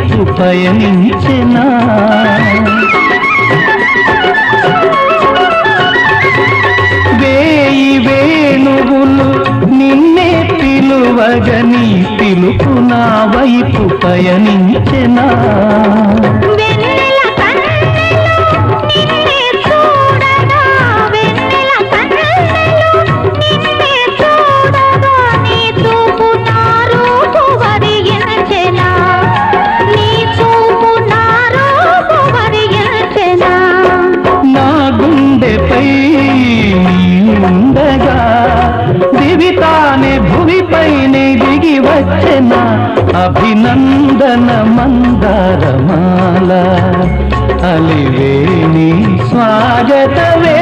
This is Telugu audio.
వైపు పయనించెనా వేయి వేణువులు నిన్నే పిలువగని పిలుపు నా వైపు పయనించెనా ఉండగా దివితానే భువిపైనే దిగి వచ్చెన అభినందన మందారమాల అలివేణి స్వాగతవే